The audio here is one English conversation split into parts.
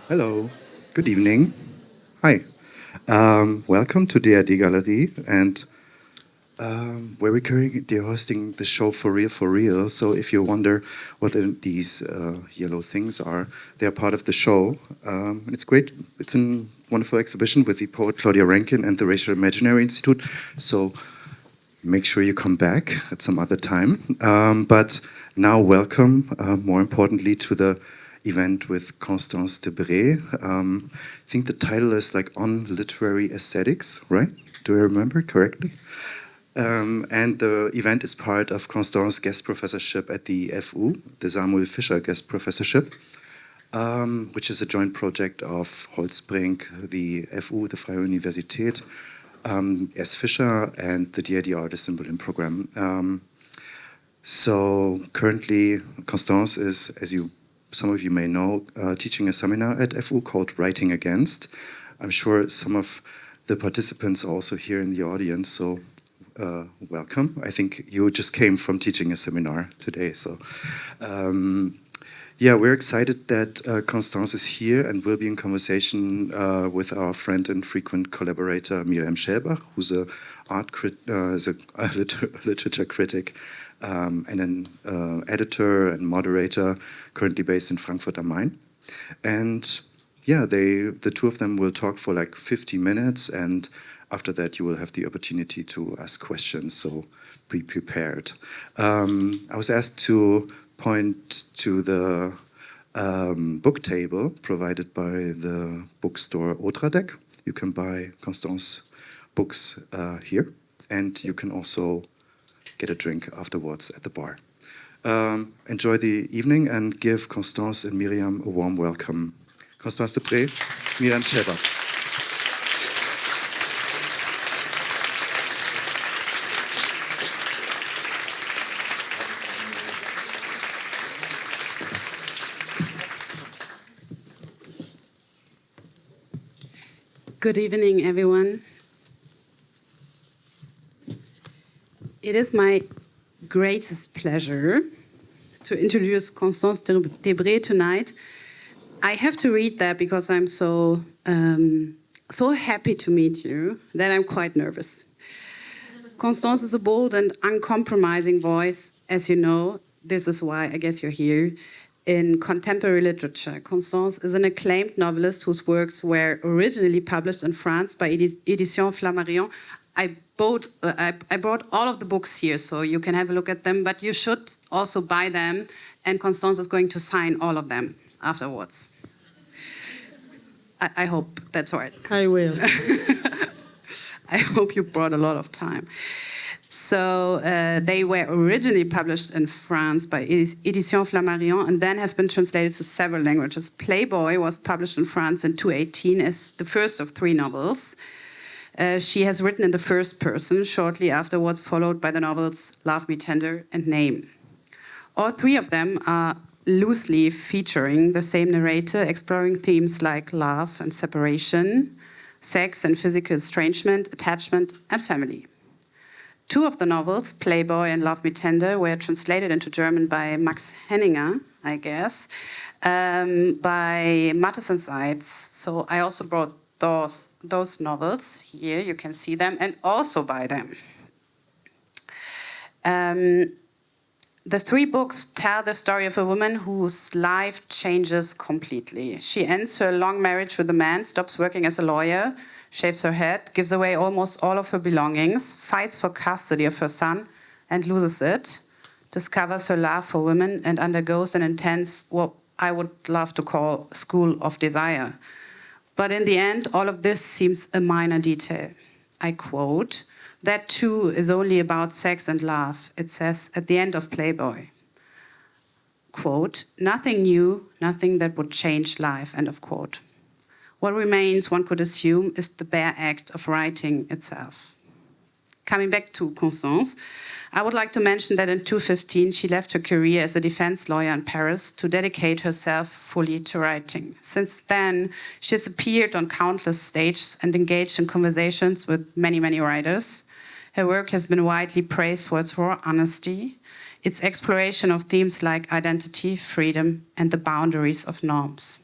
Hello, good evening. Hi. Welcome to the ID Gallery, and where we're currently hosting the show For Real, For Real. So if you wonder what these yellow things are, they're part of the show. And it's great. It's a wonderful exhibition with the poet Claudia Rankine and the Racial Imaginary Institute. So make sure you come back at some other time. But now welcome, more importantly, to the event with Constance Debré. I think the title is like On Literary Aesthetics, right? Do I remember correctly? And the event is part of Constance's guest professorship at the FU, the S.Fischer Gastprofessurship, which is a joint project of Holzbrink, the FU, the Freie Universität, S.Fischer, and the DID Artist in Berlin program. So currently, Constance is, as some of you may know, teaching a seminar at FU called Writing Against. I'm sure some of the participants are also here in the audience, so welcome. I think you just came from teaching a seminar today, so yeah, we're excited that Constance is here and will be in conversation with our friend and frequent collaborator Miriam Schellbach, who's a literature critic and an editor and moderator, currently based in Frankfurt am Main. And yeah, the two of them will talk for like 50 minutes, and after that you will have the opportunity to ask questions, so be prepared. I was asked to point to the book table provided by the bookstore Otradek. You can buy Constance books here, and you can also get a drink afterwards at the bar. Enjoy the evening and give Constance and Miriam a warm welcome. Constance Debré, Miriam Schellbach. Good evening, everyone. It is my greatest pleasure to introduce Constance Debré tonight. I have to read that because I'm so happy to meet you that I'm quite nervous. Constance is a bold and uncompromising voice, as you know. This is why I guess you're here. In contemporary literature, Constance is an acclaimed novelist whose works were originally published in France by Éditions Flammarion. I brought all of the books here, so you can have a look at them, but you should also buy them, and Constance is going to sign all of them afterwards. I hope that's all right. I will. I hope you brought a lot of time. So they were originally published in France by Éditions Flammarion and then have been translated to several languages. Playboy was published in France in 2018 as the first of 3 novels. She has written in the first person, shortly afterwards followed by the novels Love Me Tender and Name. All 3 of them are loosely featuring the same narrator, exploring themes like love and separation, sex and physical estrangement, attachment, and family. 2 of the novels, Playboy and Love Me Tender, were translated into German by Max Henninger, I guess, by Mattes and Seitz. So I also brought those novels here, you can see them, and also buy them. The 3 books tell the story of a woman whose life changes completely. She ends her long marriage with a man, stops working as a lawyer, shaves her head, gives away almost all of her belongings, fights for custody of her son and loses it, discovers her love for women, and undergoes an intense, what I would love to call, school of desire. But in the end, all of this seems a minor detail. I quote, "That too is only about sex and love," it says at the end of Playboy. Quote, "Nothing new, nothing that would change life," end of quote. What remains, one could assume, is the bare act of writing itself. Coming back to Constance, I would like to mention that in 2015 she left her career as a defense lawyer in Paris to dedicate herself fully to writing. Since then, she has appeared on countless stages and engaged in conversations with many, many writers. Her work has been widely praised for its raw honesty, its exploration of themes like identity, freedom, and the boundaries of norms.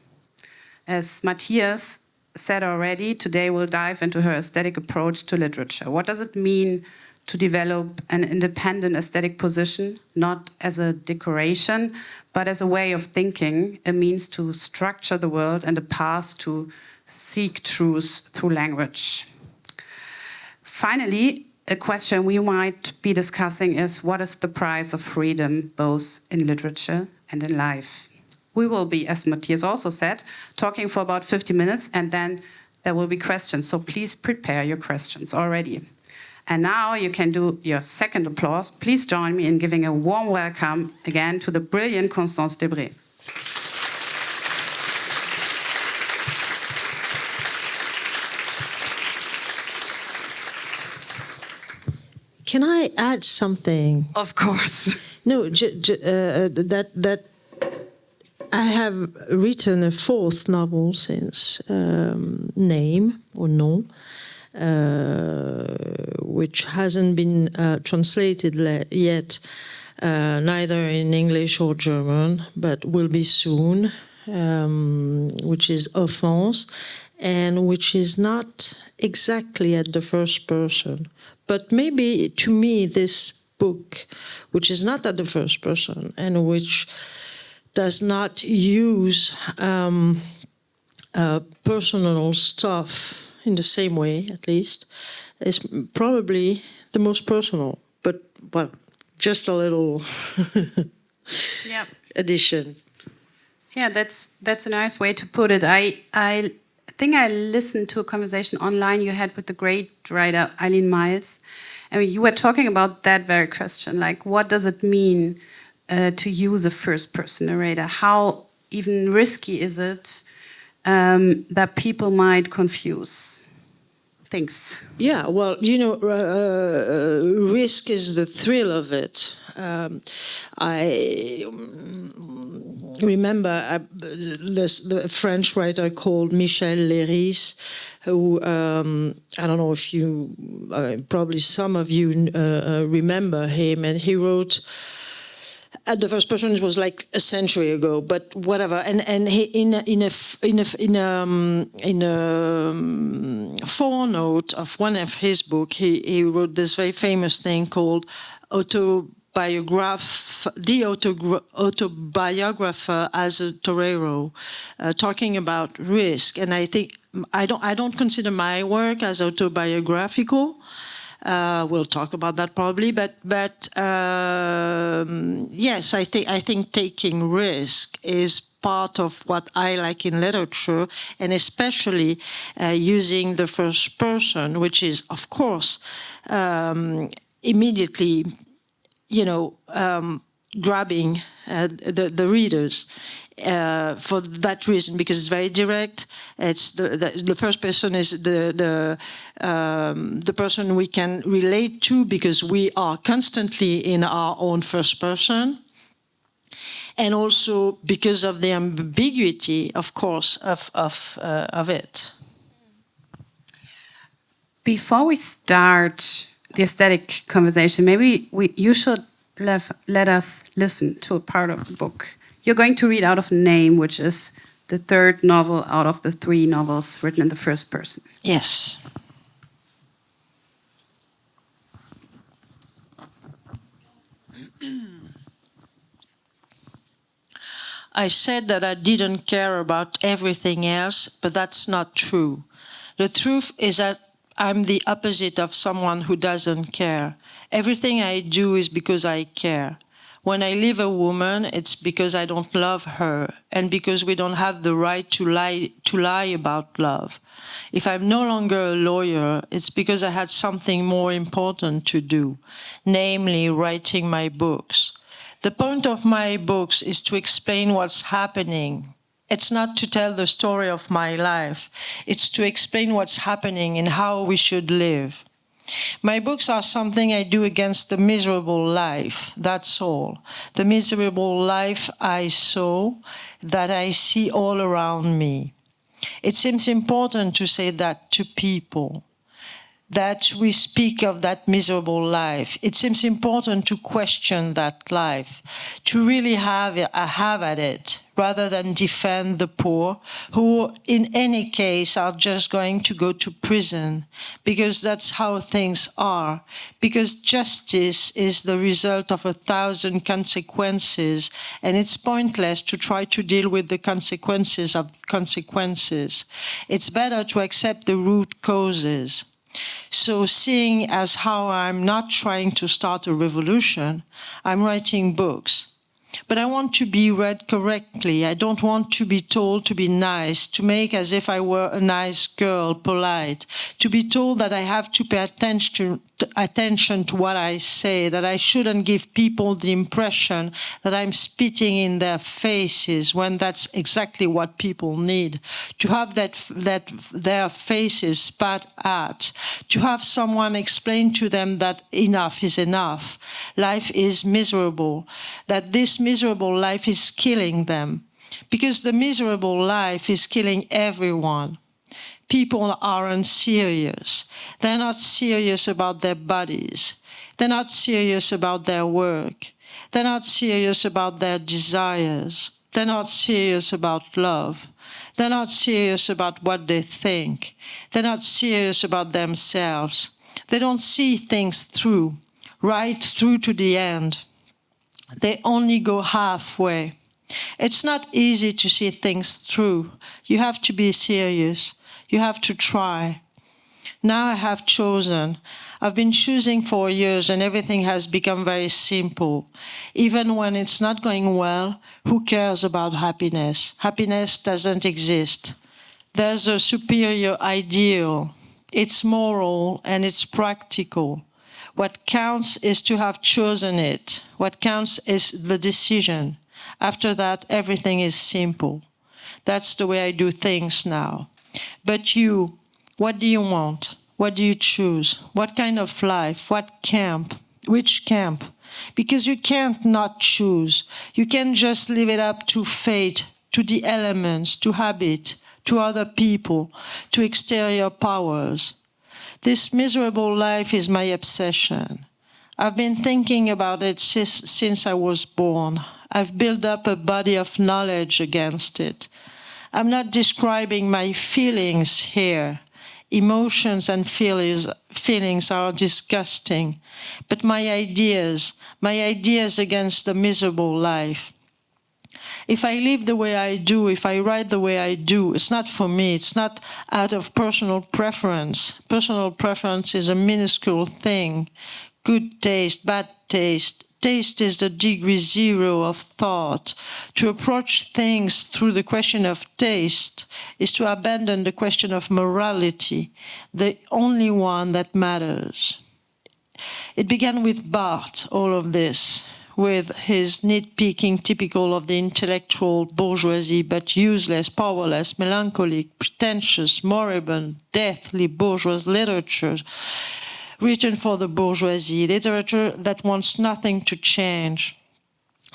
As Matthias said already, today we'll dive into her aesthetic approach to literature. What does it mean to develop an independent aesthetic position, not as a decoration, but as a way of thinking, a means to structure the world and a path to seek truth through language? Finally, a question we might be discussing is, what is the price of freedom, both in literature and in life? We will be, as Matthias also said, talking for about 50 minutes, and then there will be questions. So please prepare your questions already. And now you can do your second applause. Please join me in giving a warm welcome again to the brilliant Constance Debré. Can I add something? Of course. No, that I have written a fourth novel since, Name or Non, which hasn't been translated yet, neither in English or German, but will be soon, which is Offense, and which is not exactly at the first person. But maybe to me this book, which is not at the first person and which does not use personal stuff in the same way, at least, is probably the most personal. But, well, just a little Yeah. addition. Yeah, that's a nice way to put it. I think I listened to a conversation online you had with the great writer Eileen Miles, and you were talking about that very question, like what does it mean to use a first-person narrator? How even risky is it that people might confuse things? Yeah, well, you know, risk is the thrill of it. I remember the French writer called Michel Léris, who, I don't know if you, probably some of you remember him, and he wrote, at the first person, it was like a century ago, but whatever. And he in a forenote of one of his book, he wrote this very famous thing called The Autobiographer as a Torero, talking about risk. And I think I don't consider my work as autobiographical. We'll talk about that probably, but yes, I think taking risk is part of what I like in literature, and especially using the first person, which is, of course, immediately, you know, grabbing the readers. For that reason, because it's very direct. It's the first person is the person we can relate to, because we are constantly in our own first person, and also because of the ambiguity, of course, of it. Before we start the aesthetic conversation, maybe you should let us listen to a part of the book. You're going to read out of Name, which is the third novel out of the 3 novels written in the first person. Yes. I said that I didn't care about everything else, but that's not true. The truth is that I'm the opposite of someone who doesn't care. Everything I do is because I care. When I leave a woman, it's because I don't love her, and because we don't have the right to lie about love. If I'm no longer a lawyer, it's because I had something more important to do, namely writing my books. The point of my books is to explain what's happening. It's not to tell the story of my life. It's to explain what's happening and how we should live. My books are something I do against the miserable life, that's all. The miserable life I saw, that I see all around me. It seems important to say that to people. that we speak of that miserable life. It seems important to question that life, to really have at it, rather than defend the poor, who in any case are just going to go to prison, because that's how things are, because justice is the result of 1,000 consequences, and it's pointless to try to deal with the consequences of consequences. It's better to accept the root causes. So seeing as how I'm not trying to start a revolution, I'm writing books. But I want to be read correctly. I don't want to be told to be nice, to make as if I were a nice girl, polite, to be told that I have to pay attention to what I say, that I shouldn't give people the impression that I'm spitting in their faces when that's exactly what people need, to have their faces spat at, to have someone explain to them that enough is enough, life is miserable, that this miserable life is killing them, because the miserable life is killing everyone. People aren't serious. They're not serious about their bodies. They're not serious about their work. They're not serious about their desires. They're not serious about love. They're not serious about what they think. They're not serious about themselves. They don't see things through, right through to the end. They only go halfway. It's not easy to see things through. You have to be serious. You have to try. Now I have chosen. I've been choosing for years and everything has become very simple. Even when it's not going well, who cares about happiness? Happiness doesn't exist. There's a superior ideal. It's moral and it's practical. What counts is to have chosen it. What counts is the decision. After that, everything is simple. That's the way I do things now. But you, what do you want? What do you choose? What kind of life? What camp? Which camp? Because you can't not choose. You can't just leave it up to fate, to the elements, to habit, to other people, to exterior powers. This miserable life is my obsession. I've been thinking about it since I was born. I've built up a body of knowledge against it. I'm not describing my feelings here. Emotions and feelings are disgusting. But my ideas against the miserable life. If I live the way I do, if I write the way I do, it's not for me. It's not out of personal preference. Personal preference is a minuscule thing. Good taste, bad taste. Taste is the degree zero of thought. To approach things through the question of taste is to abandon the question of morality, the only one that matters. It began with Barthes, all of this, with his nitpicking typical of the intellectual bourgeoisie, but useless, powerless, melancholic, pretentious, moribund, deathly bourgeois literature, written for the bourgeoisie, literature that wants nothing to change.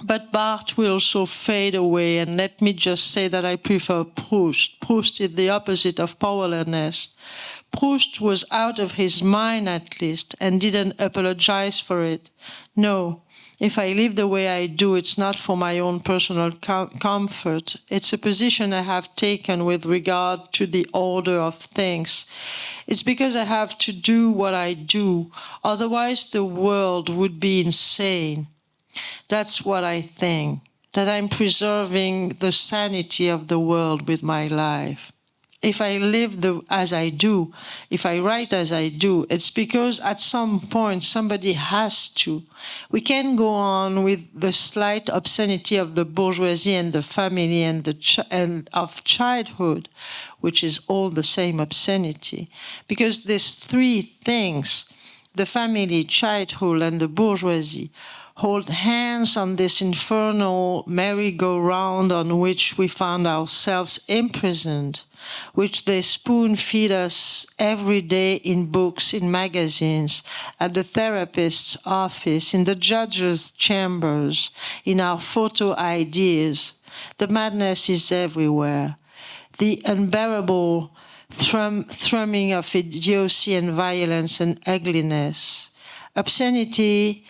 But Barthes will also fade away, and let me just say that I prefer Proust. Proust is the opposite of powerlessness. Proust was out of his mind at least, and didn't apologize for it. No, if I live the way I do, it's not for my own personal comfort. It's a position I have taken with regard to the order of things. It's because I have to do what I do, otherwise the world would be insane. That's what I think, that I'm preserving the sanity of the world with my life. If I live as I do, if I write as I do, it's because at some point somebody has to. We can go on with the slight obscenity of the bourgeoisie and the family and of childhood, which is all the same obscenity, because these three things, the family, childhood, and the bourgeoisie, hold hands on this infernal merry-go-round on which we found ourselves imprisoned, which they spoon-feed us every day in books, in magazines, at the therapist's office, in the judge's chambers, in our photo ideas. The madness is everywhere. The unbearable thrumming of idiocy and violence and ugliness. Obscenity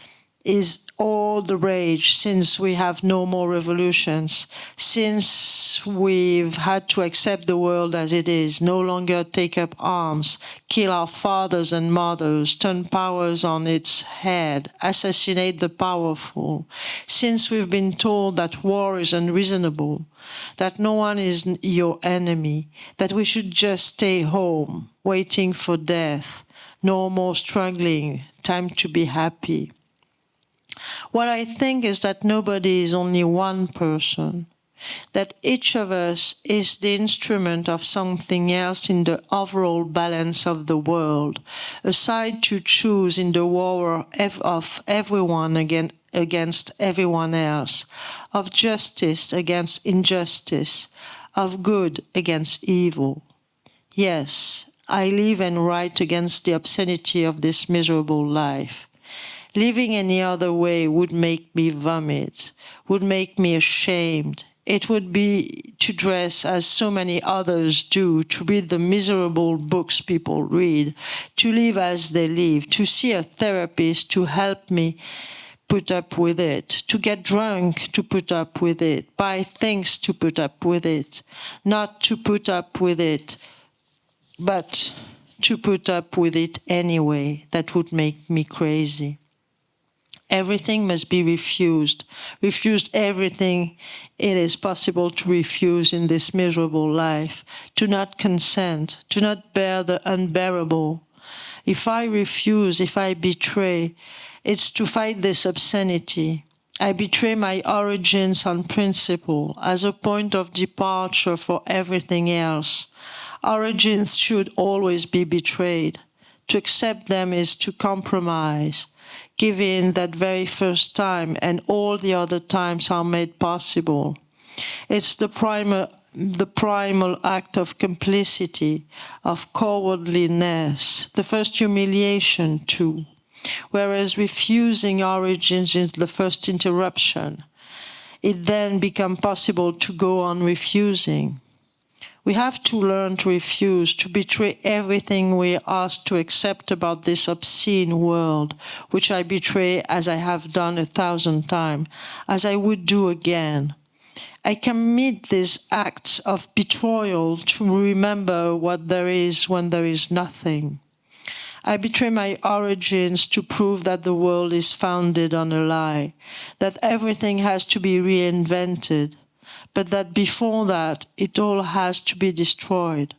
is all the rage since we have no more revolutions, since we've had to accept the world as it is, no longer take up arms, kill our fathers and mothers, turn powers on its head, assassinate the powerful, since we've been told that war is unreasonable, that no one is your enemy, that we should just stay home, waiting for death, no more struggling, time to be happy. What I think is that nobody is only one person, that each of us is the instrument of something else in the overall balance of the world, a side to choose in the war of everyone against everyone else, of justice against injustice, of good against evil. Yes, I live and write against the obscenity of this miserable life. Living any other way would make me vomit, would make me ashamed. It would be to dress as so many others do, to read the miserable books people read, to live as they live, to see a therapist to help me put up with it, to get drunk to put up with it, buy things to put up with it, not to put up with it, but to put up with it anyway. That would make me crazy. Everything must be refused everything it is possible to refuse in this miserable life, to not consent, to not bear the unbearable. If I refuse, if I betray, it's to fight this obscenity. I betray my origins on principle, as a point of departure for everything else. Origins should always be betrayed. To accept them is to compromise. Give in that very first time, and all the other times are made possible. It's the primal act of complicity, of cowardliness, the first humiliation too, whereas refusing origins is the first interruption. It then becomes possible to go on refusing. We have to learn to refuse, to betray everything we are asked to accept about this obscene world, which I betray as I have done 1,000 times, as I would do again. I commit these acts of betrayal to remember what there is when there is nothing. I betray my origins to prove that the world is founded on a lie, that everything has to be reinvented, but that before that, it all has to be destroyed.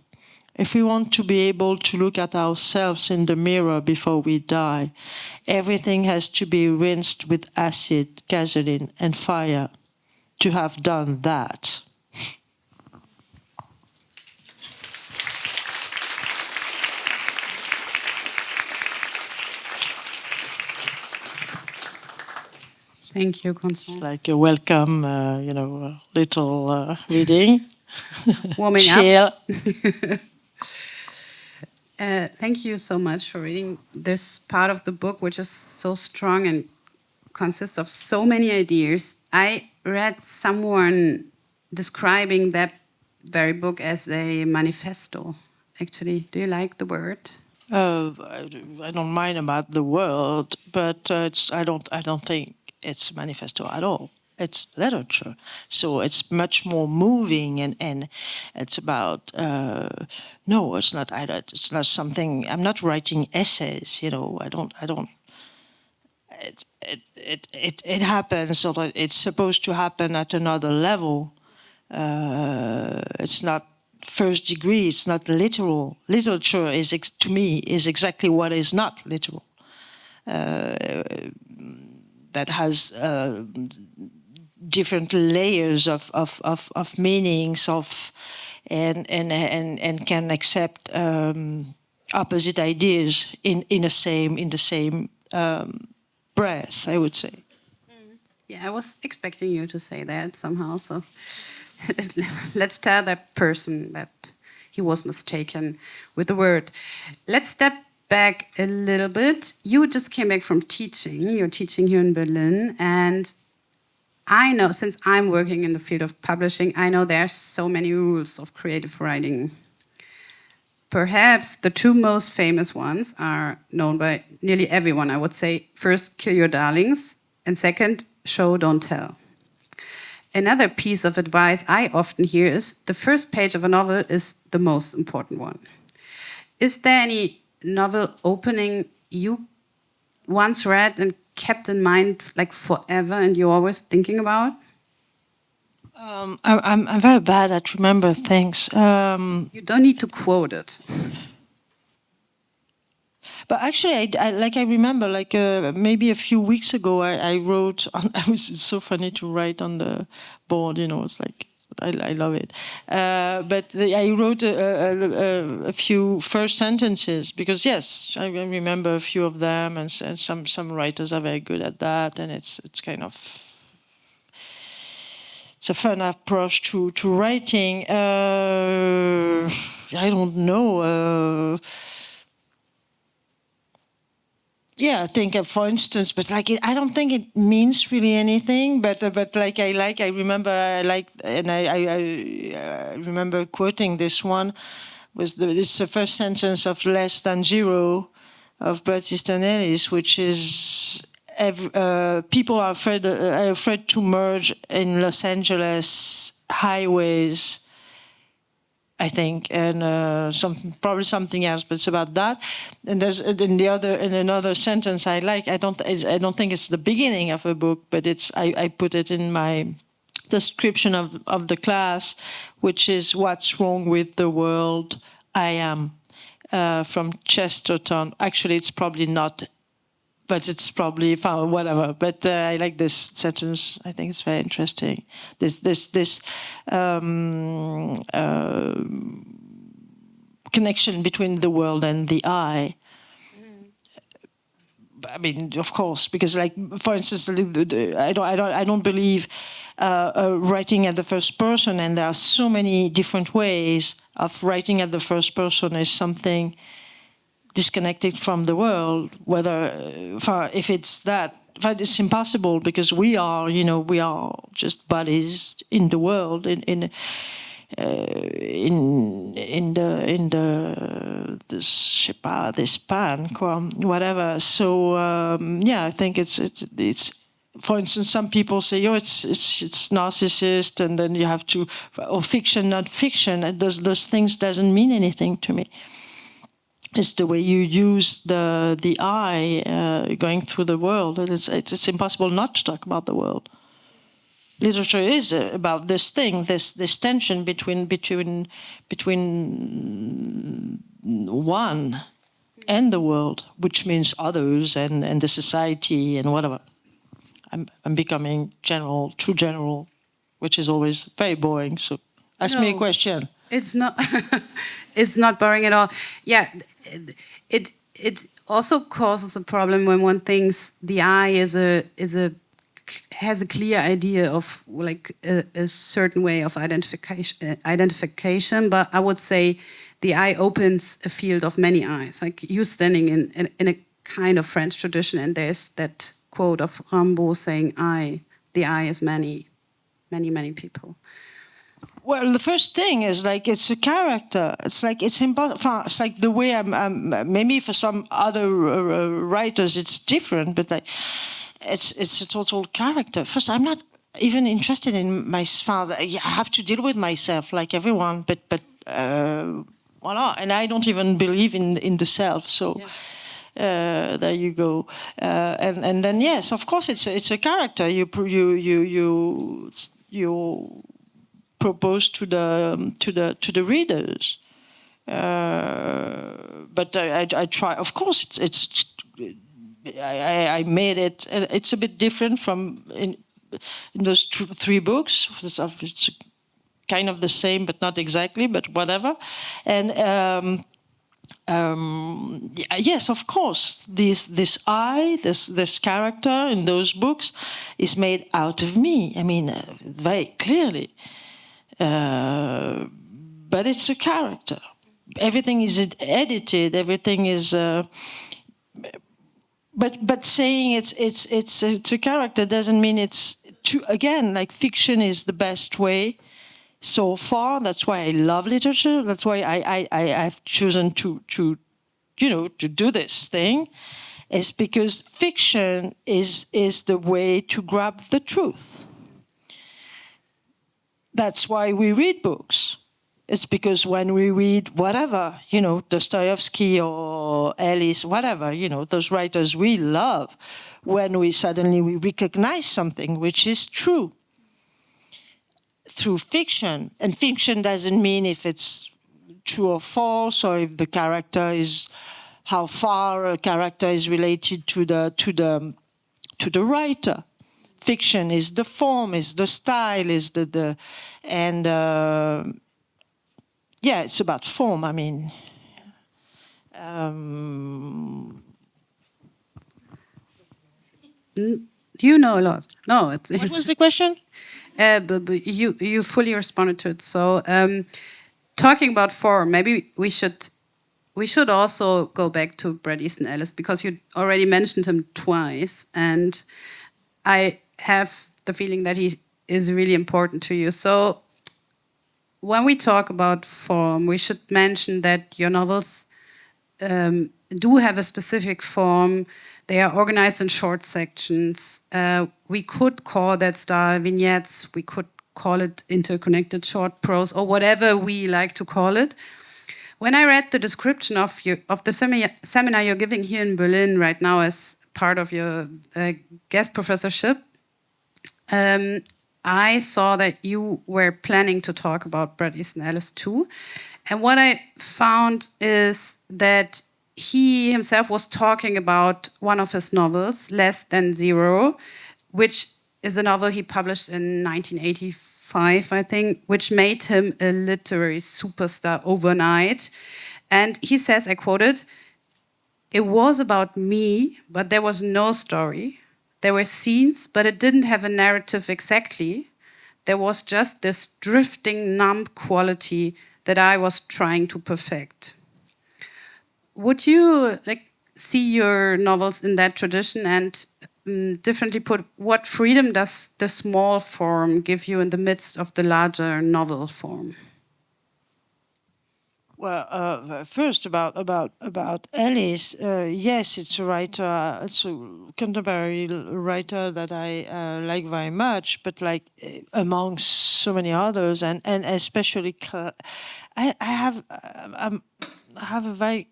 If we want to be able to look at ourselves in the mirror before we die, everything has to be rinsed with acid, gasoline, and fire. To have done that. Thank you, Constance. It's like a welcome, little reading. Warming Chill. up. Thank you so much for reading this part of the book, which is so strong and consists of so many ideas. I read someone describing that very book as a manifesto. Actually, do you like the word? I don't mind about the world, but I don't think it's manifesto at all. It's literature, so it's much more moving, and it's about. No, it's not. It's not something. I'm not writing essays. I don't. It happens, so that it's supposed to happen at another level. It's not first degree. It's not literal. Literature is, to me, is exactly what is not literal. That has different layers of meanings and can accept opposite ideas in the same breath, I would say. Yeah, I was expecting you to say that somehow. So let's tell that person that he was mistaken with the word. Let's step back a little bit. You just came back from teaching. You're teaching here in Berlin. And I know, since I'm working in the field of publishing, I know there are so many rules of creative writing. Perhaps the two most famous ones are known by nearly everyone, I would say. First, Kill Your Darlings, and second, Show, Don't Tell. Another piece of advice I often hear is the first page of a novel is the most important one. Is there any novel opening you once read and kept in mind like forever and you're always thinking about? I'm very bad at remember things. You don't need to quote it. But actually, I remember, maybe a few weeks ago, I wrote. It's so funny to write on the board. It's like I love it. But I wrote a few first sentences because yes, I remember a few of them, and some writers are very good at that, and it's kind of. It's a fun approach to writing. I don't know. Yeah, I think, for instance, but I don't think it means really anything. But I remember, and I remember quoting this one. It's the first sentence of Less Than Zero of Bret Easton Ellis, which is. People are afraid to merge in Los Angeles highways, I think, and probably something else, but it's about that. And there's in another sentence I like. I don't think it's the beginning of a book, but I put it in my description of the class, which is "What's wrong with the world? I am," from Chesterton. Actually, it's probably not. But it's probably whatever. But I like this sentence. I think it's very interesting. This connection between the world and the I. I mean, of course, because, for instance, I don't believe writing at the first person, and there are so many different ways of writing at the first person is something disconnected from the world, if it's that, but it's impossible because we are just bodies in the world, in the span, whatever. So I think it's. For instance, some people say, "Oh, it's narcissist," and then you have to, or fiction, not fiction. And those things doesn't mean anything to me. It's the way you use the eye going through the world. And it's impossible not to talk about the world. Literature is about this thing, this tension between one and the world, which means others and the society and whatever. I'm becoming too general, which is always very boring. So ask me a question. It's not. It's not boring at all. Yeah, it also causes a problem when one thinks the I has a clear idea of a certain way of identification. But I would say the I opens a field of many eyes. Like you standing in a kind of French tradition, and there's that quote of Rimbaud saying, the I is many, many, many people. Well, the first thing is it's a character. It's impossible. It's like the way I'm maybe for some other writers it's different, but it's a total character. First, I'm not even interested in my father. I have to deal with myself like everyone, but voila. And I don't even believe in the self. So. Yeah. There you go, and then yes, of course, it's a character. You propose to the readers, but I try. Of course, I made it. It's a bit different from in those three books. It's kind of the same, but not exactly. But whatever, and. Yes, of course. This character in those books is made out of me. I mean, very clearly. But it's a character. Everything is edited. Everything is. But saying it's a character doesn't mean it's true. Again, like fiction is the best way so far. That's why I love literature. That's why I've chosen to do this thing. Is because fiction is the way to grab the truth. That's why we read books. It's because when we read whatever, Dostoevsky or Ellis, whatever, those writers we love, when we suddenly recognize something which is true through fiction. And fiction doesn't mean if it's true or false, or if the character is, how far a character is related to the writer. Fiction is the form, is the style, is it's about form. I mean, you know a lot. No, it's. What was the question? But you fully responded to it. So, talking about form, maybe we should also go back to Bret Easton Ellis, because you already mentioned him twice, and I have the feeling that he is really important to you. So when we talk about form, we should mention that your novels do have a specific form. They are organized in short sections. We could call that style vignettes. We could call it interconnected short prose, or whatever we like to call it. When I read the description of the seminar you're giving here in Berlin right now as part of your guest professorship, I saw that you were planning to talk about Bret Easton Ellis too. And what I found is that he himself was talking about one of his novels, Less Than Zero, which is a novel he published in 1985, I think, which made him a literary superstar overnight. And he says, I quote it, "It was about me, but there was no story. There were scenes, but it didn't have a narrative exactly. There was just this drifting, numb quality that I was trying to perfect." Would you see your novels in that tradition? And differently put, what freedom does the small form give you in the midst of the larger novel form? Well, first about Ellis, yes, it's a writer. It's a contemporary writer that I like very much. But among so many others, and especially, I have a very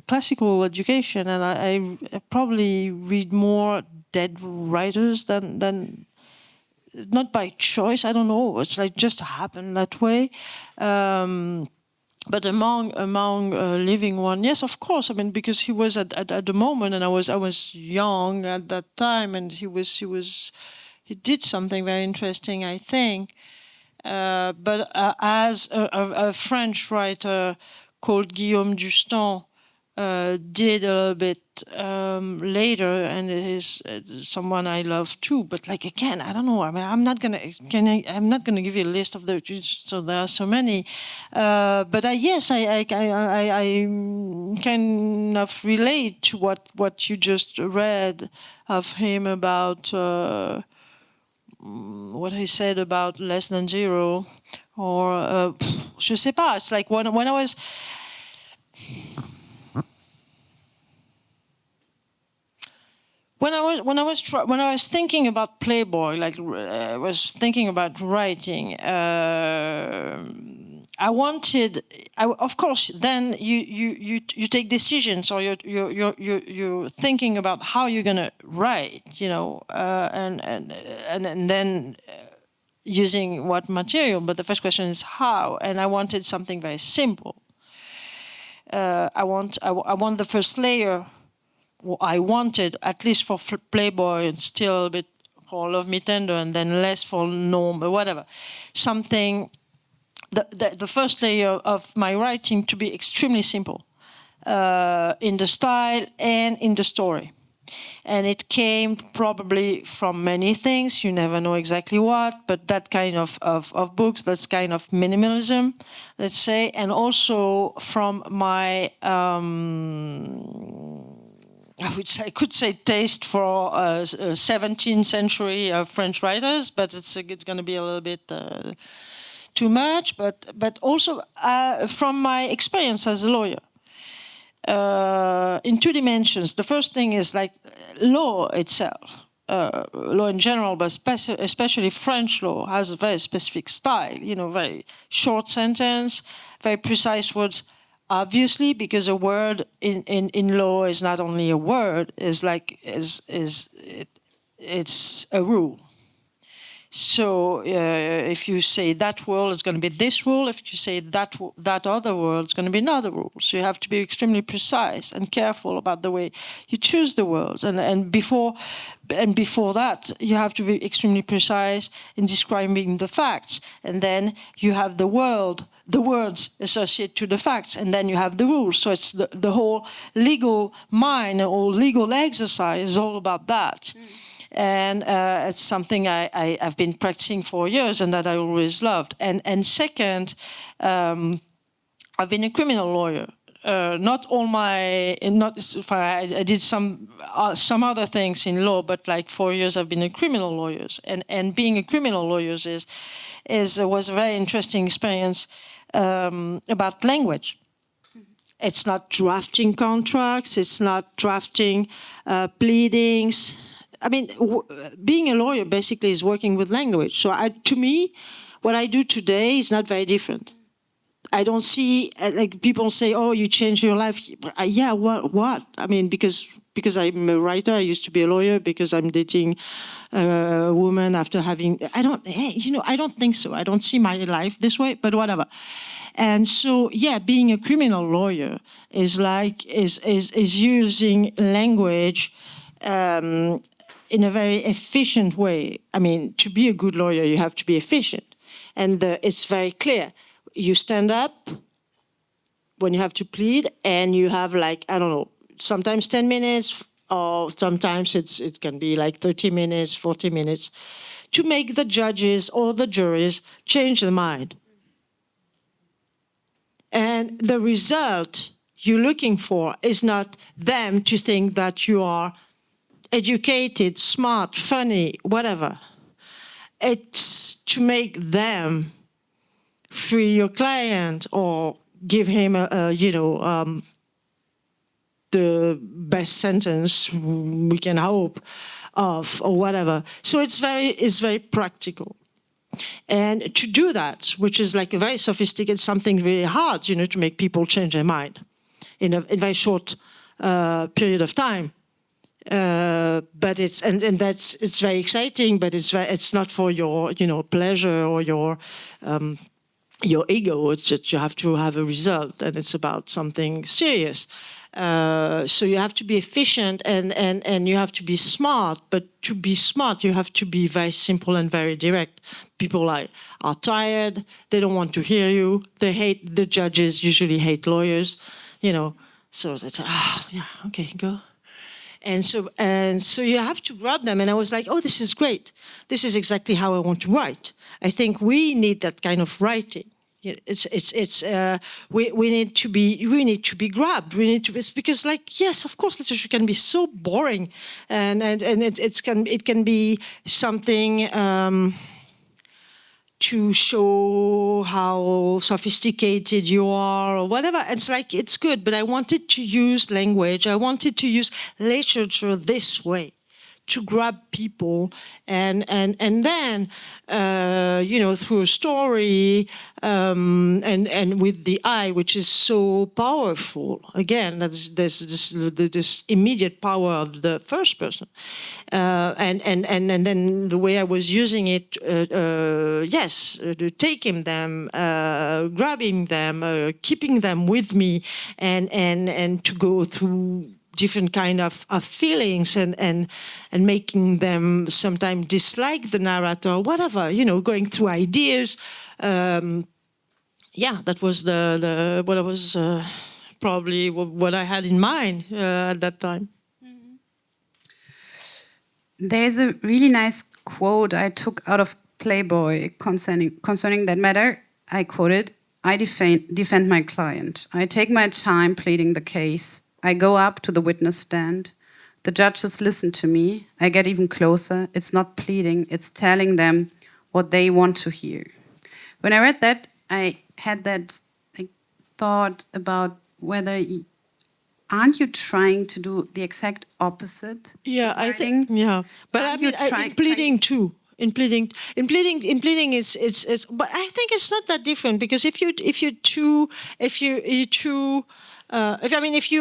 classical education, and I probably read more dead writers than. Not by choice, I don't know. It's just happened that way. But among living one, yes, of course. I mean, because he was at the moment, and I was young at that time, and he did something very interesting, I think. But as a French writer called Guillaume Dustan did a little bit later, and it is someone I love too. But again, I don't know. I mean, I'm not gonna give you a list of the. So there are so many. But yes, I kind of relate to what you just read of him about. What he said about Less Than Zero, or je sais pas. It's like when I was. When I was thinking about Playboy, I was thinking about writing. Of course, then you take decisions, or you're thinking about how you're gonna write, and then using what material. But the first question is how, and I wanted something very simple. I want the first layer. I wanted, at least for Playboy, and still a bit for Love Me Tender, and then less for Norm, or whatever. Something, the first layer of my writing to be extremely simple in the style and in the story. And it came probably from many things, you never know exactly what, but that kind of books, that's kind of minimalism, let's say, and also from my I could say taste for 17th century French writers, but it's going to be a little bit too much. But also from my experience as a lawyer, in two dimensions. The first thing is like law itself. Law in general, but especially French law, has a very specific style. Very short sentence, very precise words. Obviously, because a word in law is not only a word, it's a rule. So if you say that rule, it's going to be this rule. If you say that other rule, it's going to be another rule. So you have to be extremely precise and careful about the way you choose the words. And before that, you have to be extremely precise in describing the facts. And then you have the words associated to the facts, and then you have the rules. So it's the whole legal mind or legal exercise is all about that. And it's something I've been practicing for years and that I always loved. And second, I've been a criminal lawyer. I did some other things in law, but like 4 years I've been a criminal lawyer. And being a criminal lawyer was a very interesting experience about language. It's not drafting contracts. It's not drafting pleadings. I mean, being a lawyer basically is working with language. So to me, what I do today is not very different. I don't see, like people say, oh, you changed your life. Yeah, what? I mean, because I'm a writer, I used to be a lawyer, because I'm dating a woman after having, I don't think so. I don't see my life this way, but whatever. And so, yeah, being a criminal lawyer is using language in a very efficient way. I mean, to be a good lawyer, you have to be efficient. And it's very clear. You stand up when you have to plead, and you have sometimes 10 minutes, or sometimes it can be like 30 minutes, 40 minutes, to make the judges or the juries change their mind. And the result you're looking for is not them to think that you are educated, smart, funny, whatever. It's to make them free your client or give him the best sentence we can hope of, or whatever. So it's very practical. And to do that, which is like a very sophisticated, something really hard, to make people change their mind in a very short period of time. But it's very exciting, but it's not for your pleasure or your ego. It's just you have to have a result, and it's about something serious. So you have to be efficient and you have to be smart. But to be smart, you have to be very simple and very direct. People are tired. They don't want to hear you. The judges usually hate lawyers, So that's yeah, okay, go. And so you have to grab them. And I was like, oh, this is great. This is exactly how I want to write. I think we need that kind of writing. We need to be grabbed. It's because, yes, of course, literature can be so boring, and it can be something to show how sophisticated you are or whatever. It's good, but I wanted to use language. I wanted to use literature this way, to grab people, and then through a story and with the eye, which is so powerful. Again, there's this immediate power of the first person, and then the way I was using it, taking them, grabbing them, keeping them with me, and to go through different kind of feelings and making them sometimes dislike the narrator, whatever, going through ideas. That was what I was probably what I had in mind at that time. There's a really nice quote I took out of Playboy concerning that matter. I quoted, "I defend my client. I take my time pleading the case. I go up to the witness stand. The judges listen to me. I get even closer. It's not pleading. It's telling them what they want to hear. When I read that, I had that thought about whether aren't you trying to do the exact opposite? Yeah, I Writing? think. Yeah, but Aren't I mean, you try- in pleading too. In pleading, it's. But I think it's not that different because if you're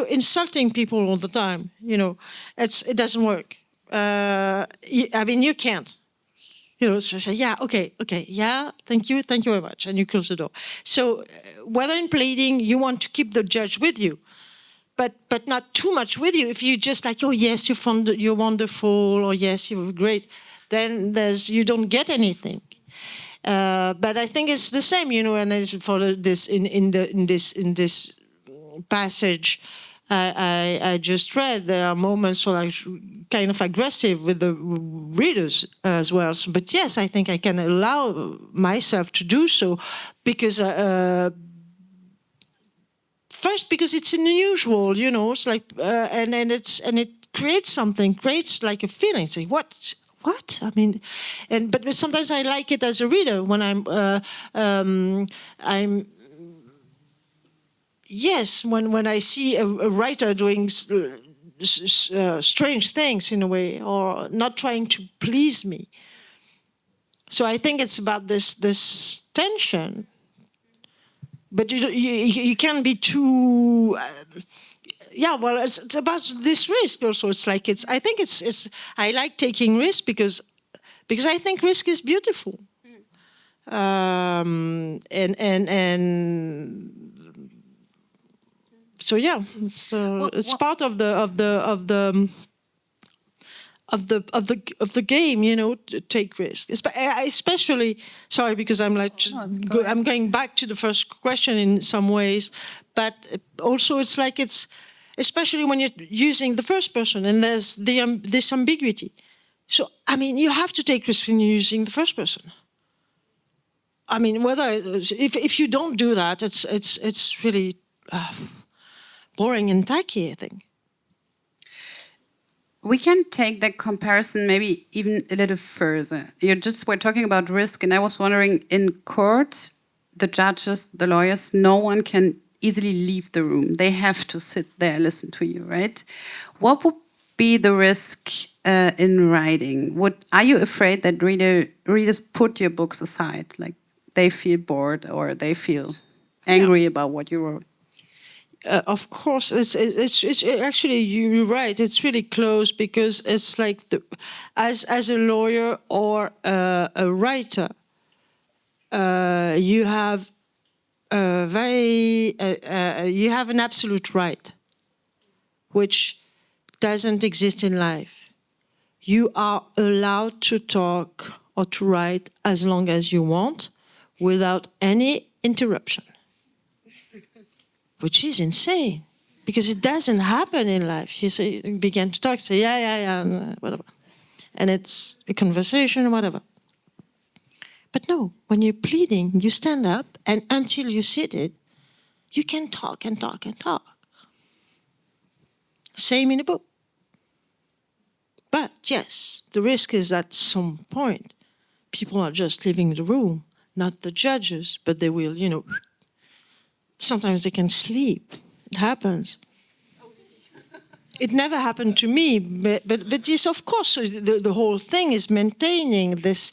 insulting people all the time, it doesn't work. I mean, you can't. So say, yeah, okay, yeah, thank you very much, and you close the door. So whether in pleading you want to keep the judge with you, but not too much with you. If you just like, oh yes, you're wonderful, or yes, you're great, then you don't get anything. But I think it's the same, and it's for this in this passage I just read. There are moments where I'm kind of aggressive with the readers as well. But yes, I think I can allow myself to do so because. First, because it's unusual, it's like, and it creates something, creates like a feeling. Say, what? I mean, but sometimes I like it as a reader when when I see a writer doing strange things in a way, or not trying to please me. So I think it's about this tension. But you can't be too. It's about this risk also. It's like I think it's. I like taking risks because I think risk is beautiful. So yeah, it's part of the game, to take risks. Especially, sorry, because I'm like, I'm going back to the first question in some ways, but also it's like especially when you're using the first person and there's this ambiguity. So I mean, you have to take risks when you're using the first person. I mean, if you don't do that, it's really boring and tacky, I think. We can take that comparison maybe even a little further. We're talking about risk, and I was wondering, in court, the judges, the lawyers, no one can easily leave the room. They have to sit there, listen to you, right? What would be the risk in writing? Are you afraid that readers put your books aside, like they feel bored or they feel angry about what you wrote? Of course, it's actually, you're right. It's really close because it's like as a lawyer or a writer, you have you have an absolute right, which doesn't exist in life. You are allowed to talk or to write as long as you want, without any interruption. Which is insane, because it doesn't happen in life. You begin to talk, say, yeah, whatever. And it's a conversation, whatever. But no, when you're pleading, you stand up, and until you seated, you can talk and talk and talk. Same in a book. But yes, the risk is at some point, people are just leaving the room, not the judges, but they will, sometimes they can sleep. It happens. It never happened to me, but yes, of course, the whole thing is maintaining this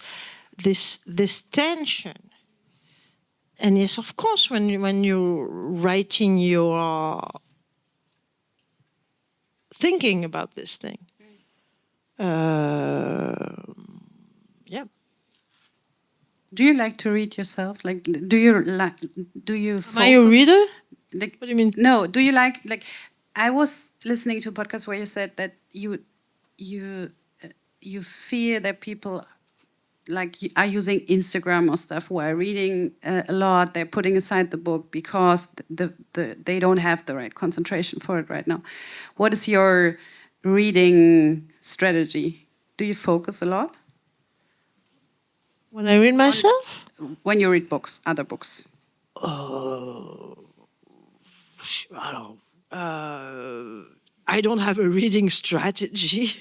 tension. And yes, of course, when you're writing, you're thinking about this thing. Yeah. Do you like to read yourself? Like, do you? Am I a reader? Like, what do you mean? No. Do you like? I was listening to a podcast where you said that you fear that people are using Instagram or stuff while reading a lot. They're putting aside the book because they don't have the right concentration for it right now. What is your reading strategy? Do you focus a lot? When I read myself? When you read books, other books. I don't know. I don't have a reading strategy.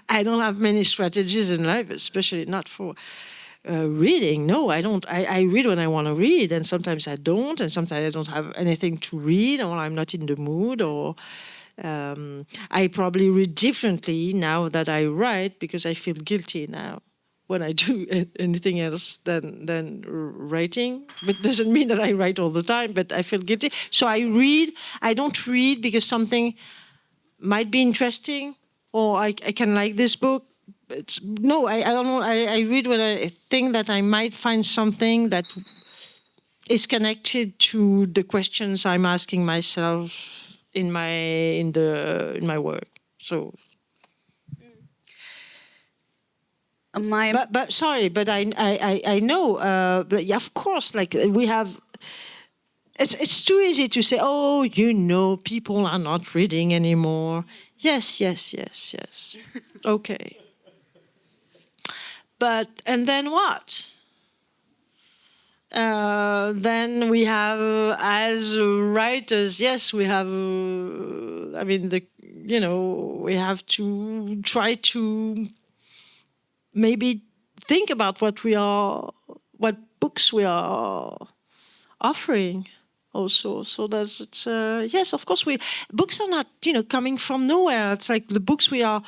I don't have many strategies in life, especially not for reading. No, I don't. I read when I want to read, and sometimes I don't, and sometimes I don't have anything to read, or I'm not in the mood, or I probably read differently now that I write because I feel guilty now when I do anything else than writing. But it doesn't mean that I write all the time, but I feel guilty. So I read. I don't read because something might be interesting, or I can like this book. No, I don't know. I read when I think that I might find something that is connected to the questions I'm asking myself in my work. So, but sorry, but I know. But yeah, of course, like we have. It's too easy to say, oh, people are not reading anymore. Yes. Okay. But, and then what? Then we have, as writers, yes, we have, we have to try to maybe think about what books we are offering. Also, so it's yes, of course. Books are not coming from nowhere. It's like the books we are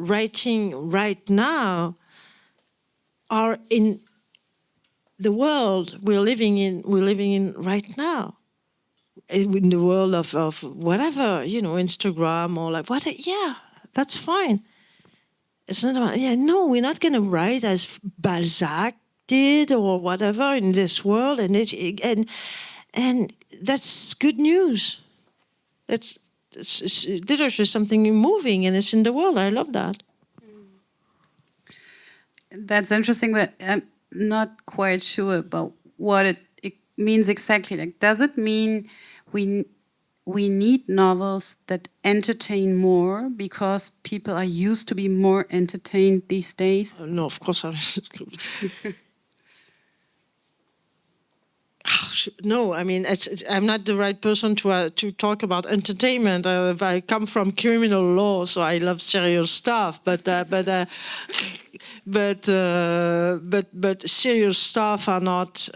writing right now are in the world we're living in. We're living in right now, in the world of whatever Instagram or like what. Yeah, that's fine. It's not about, no, we're not going to write as Balzac did or whatever in this world, and that's good news. It's literature is something moving, and it's in the world. I love that. That's interesting, but I'm not quite sure about what it means exactly. Like, does it mean we need novels that entertain more because people are used to be more entertained these days? No, of course. No, I mean, I'm not the right person to talk about entertainment. I come from criminal law, so I love serious stuff. But serious stuff are not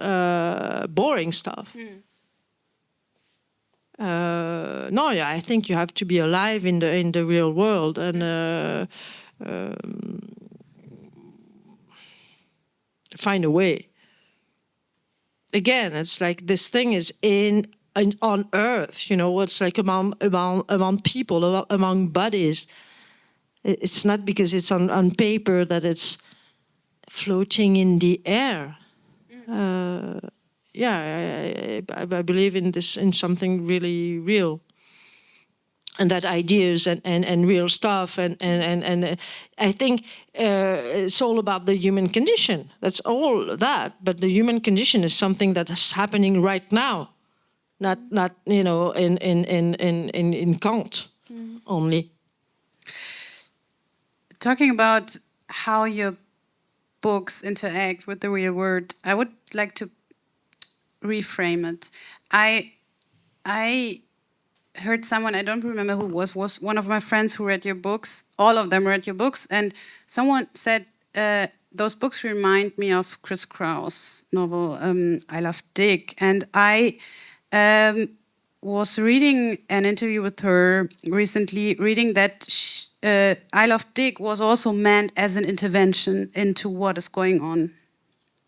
boring stuff. No, yeah, I think you have to be alive in the real world and find a way. Again, it's like this thing is on Earth. It's like among people, among bodies. It's not because it's on paper that it's floating in the air. I believe in this, in something really real, and that ideas and real stuff and I think it's all about the human condition. That's all that. But the human condition is something that is happening right now, not in Kant only. Talking about how your books interact with the real world, I would like to reframe it. I heard someone, I don't remember who was one of my friends who read your books. All of them read your books, and someone said those books remind me of Chris Kraus' novel I Love Dick, and I was reading an interview with her recently, reading that I Love Dick was also meant as an intervention into what is going on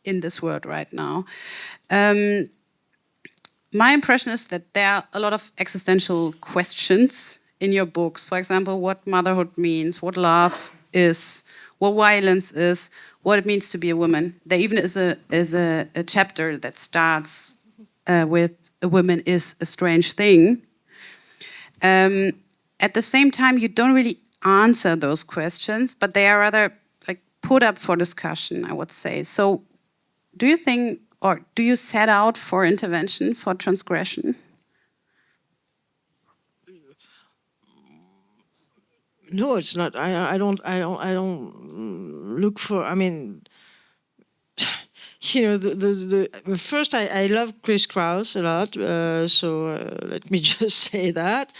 in this world right now. My impression is that there are a lot of existential questions in your books. For example, what motherhood means, what love is, what violence is, what it means to be a woman. There even is a chapter that starts with a woman is a strange thing. At the same time, you don't really answer those questions, but they are rather like put up for discussion, I would say. So do you think, or do you set out for intervention, for transgression? No, it's not. I don't look for. I mean, First, I love Chris Kraus a lot, so let me just say that.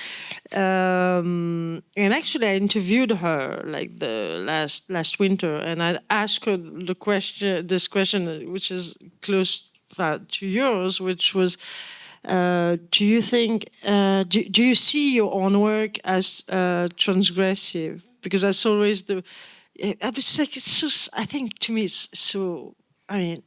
And actually, I interviewed her like the last winter, and I asked her this question, which is close to yours, which was, do you think, do you see your own work as transgressive? Because that's always I was like, it's so. I think to me, it's so. I mean,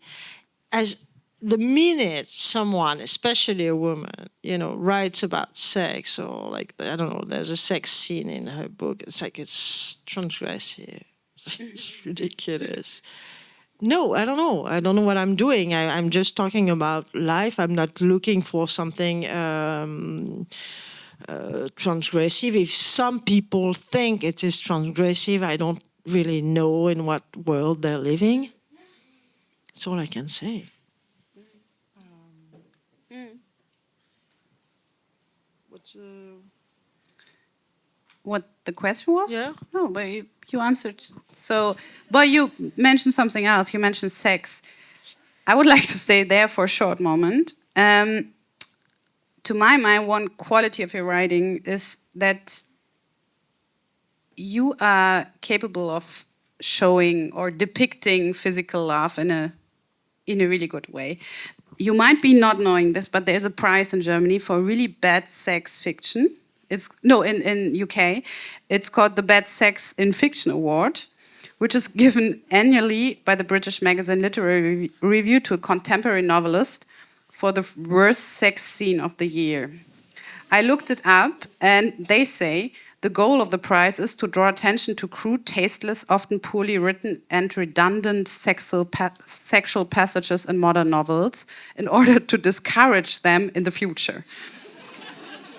as the minute someone, especially a woman, writes about sex or like, I don't know, there's a sex scene in her book, it's like it's transgressive. It's ridiculous. No, I don't know. I don't know what I'm doing. I'm just talking about life. I'm not looking for something transgressive. If some people think it is transgressive, I don't really know in what world they're living. That's all I can say. What the question was? Yeah. No, but you answered. So, but you mentioned something else. You mentioned sex. I would like to stay there for a short moment. To my mind, one quality of your writing is that you are capable of showing or depicting physical love in a really good way. You might be not knowing this, but there's a prize in Germany for really bad sex fiction. In UK, it's called the Bad Sex in Fiction Award, which is given annually by the British magazine Literary Review to a contemporary novelist for the worst sex scene of the year. I looked it up, and they say the goal of the prize is to draw attention to crude, tasteless, often poorly written, and redundant sexual passages in modern novels in order to discourage them in the future.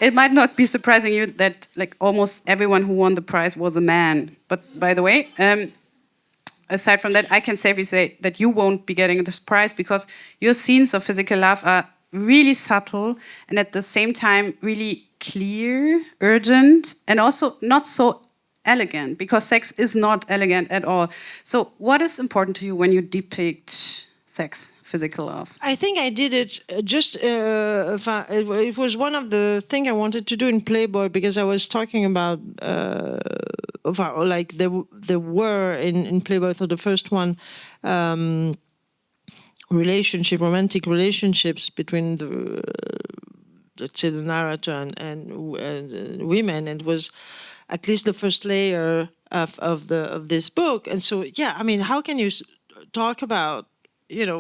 It might not be surprising you that like almost everyone who won the prize was a man. But by the way, aside from that, I can safely say that you won't be getting this prize because your scenes of physical love are really subtle and at the same time really clear, urgent, and also not so elegant, because sex is not elegant at all. So what is important to you when you depict sex, physical love? I think I did it it was one of the things I wanted to do in Playboy, because I was talking about like there were in Playboy, so the first one, romantic relationships between let's say the narrator and women, and it was at least the first layer of this book. And so I mean, how can you talk about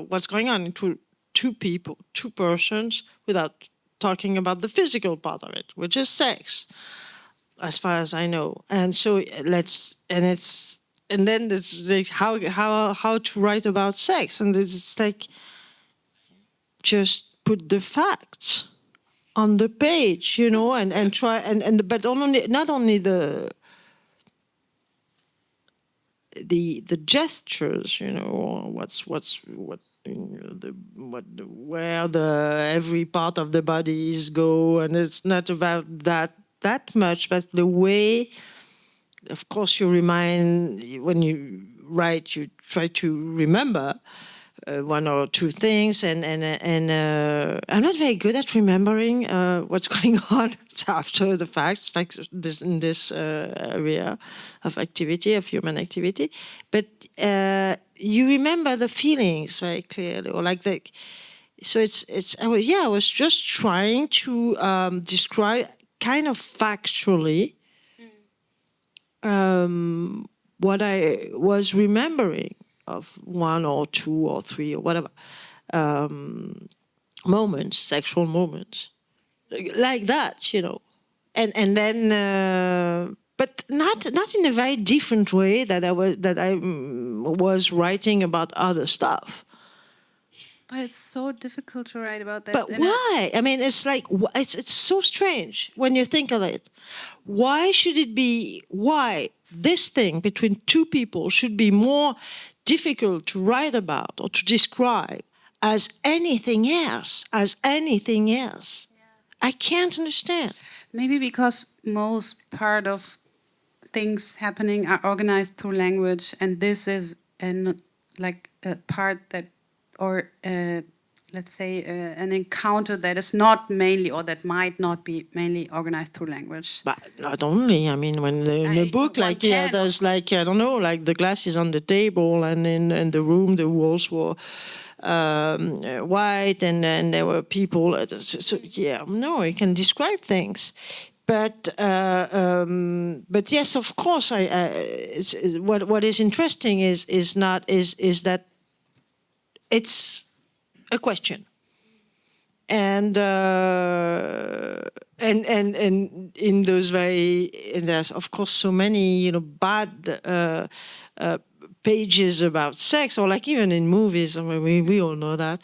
what's going on into two people, two persons, without talking about the physical part of it, which is sex, as far as I know. And so and then it's like how to write about sex, and it's like just put the facts on the page, and try but not only the gestures, where every part of the bodies go, and it's not about that much, but the way. Of course, when you write, you try to remember one or two things, and I'm not very good at remembering what's going on after the fact, like in this area of activity, of human activity. But you remember the feelings very clearly, or like the. So I was just trying to describe kind of factually what I was remembering of one or two or three or whatever moments, sexual moments, like that, and then, but not in a very different way that I was writing about other stuff. But it's so difficult to write about that. But why? I mean, it's like it's so strange when you think of it. Why should it be? Why this thing between two people should be more difficult to write about or to describe as anything else? Yeah. I can't understand. Maybe because most part of things happening are organized through language, and this is like a part that or let's say an encounter that is not mainly, or that might not be mainly organized through language. But not only. I mean, when in a book, like there's like I don't know, like the glass is on the table, and in the room the walls were white, and then there were people. So, yeah, no, you can describe things. But yes, of course. What is interesting is that it's a question, and in those and there's of course so many bad pages about sex, or like even in movies. I mean, we all know that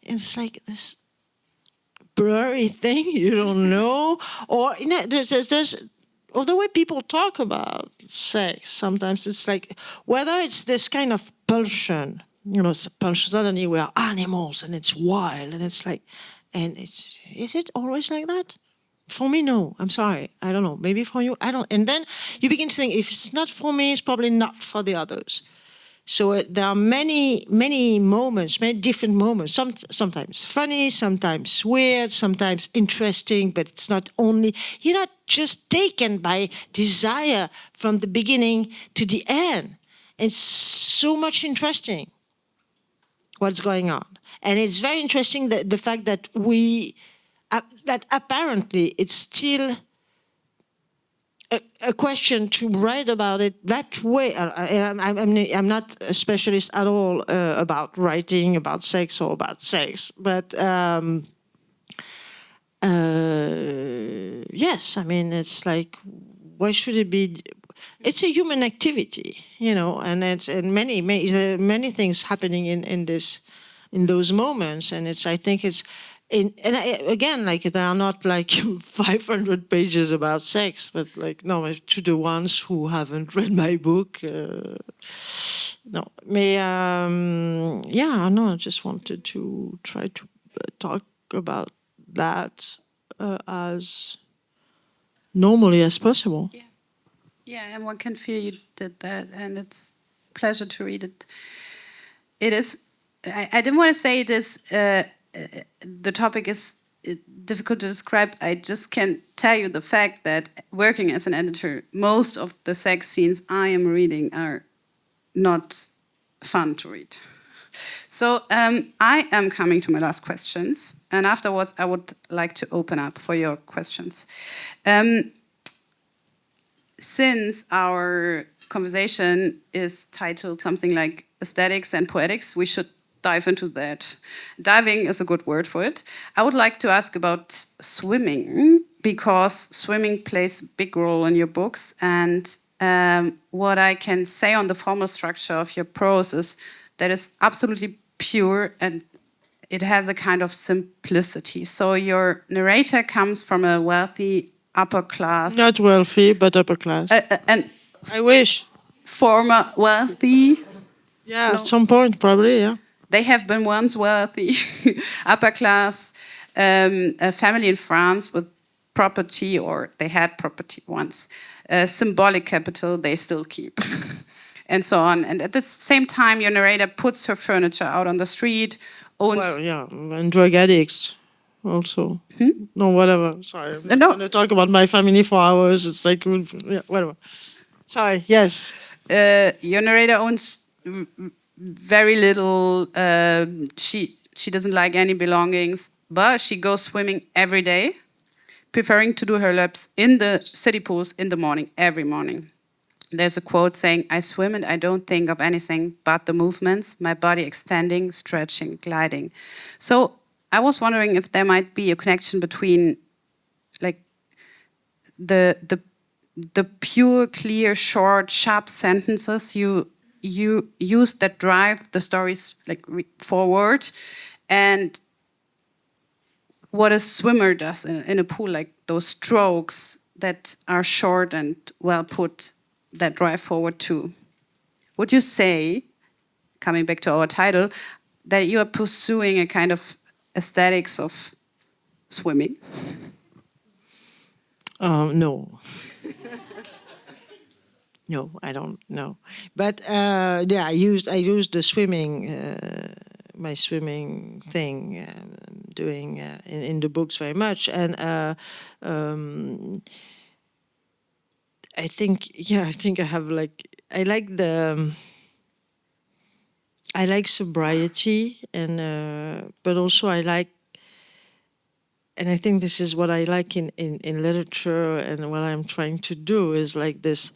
it's like this blurry thing you don't know, or there's or the way people talk about sex. Sometimes it's like whether it's this kind of pulsion. It's a pulsion. Suddenly we are animals and it's wild and it's like, and is it always like that? For me, no. I'm sorry. I don't know. Maybe for you, I don't. And then you begin to think, if it's not for me, it's probably not for the others. So there are many moments, many different moments. Sometimes funny, sometimes weird, sometimes interesting. But it's not only, you're not just taken by desire from the beginning to the end. It's so much interesting what's going on, and it's very interesting that the fact that that apparently it's still a question to write about it that way. I'm not a specialist at all about writing about sex or about sex, but yes, I mean, it's like, why should it be? It's a human activity, and it's many things happening in those moments, and I think it's. Again, like, there are not like 500 pages about sex, but like, no, to the ones who haven't read my book, no. Yeah, no, I just wanted to try to talk about that as normally as possible. Yeah. Yeah, and one can feel you did that, and it's a pleasure to read it. It is. I didn't want to say this. The topic is difficult to describe. I just can tell you the fact that working as an editor, most of the sex scenes I am reading are not fun to read. So I am coming to my last questions, and afterwards I would like to open up for your questions. Since our conversation is titled something like Aesthetics and Poetics, we should dive into that. Diving is a good word for it. I would like to ask about swimming, because swimming plays a big role in your books. And what I can say on the formal structure of your prose is that it's absolutely pure, and it has a kind of simplicity. So your narrator comes from a wealthy upper class. Not wealthy, but upper class. And I wish. Former wealthy. Yeah, at some point, probably, yeah. They have been once wealthy, upper class, a family in France with property, or they had property once, symbolic capital they still keep, and so on. And at the same time, your narrator puts her furniture out on the street, owns... Well, yeah, and drug addicts also. No, whatever. Sorry, I'm not going to talk about my family for hours. It's like, yeah, whatever. Sorry, yes. Your narrator owns very little. She doesn't like any belongings, but she goes swimming every day, preferring to do her laps in the city pools in the morning, every morning. There's a quote saying, "I swim and I don't think of anything but the movements, my body extending, stretching, gliding." So I was wondering if there might be a connection between, like, the pure, clear, short, sharp sentences you use that drive the stories like forward, and what a swimmer does in a pool, like those strokes that are short and well put, that drive forward too. Would you say, coming back to our title, that you are pursuing a kind of aesthetics of swimming? No. No, I don't know. But yeah, I used the swimming my swimming thing, doing in the books very much, and I think I have I like sobriety, and but also I like, and I think this is what I like in literature, and what I'm trying to do is like this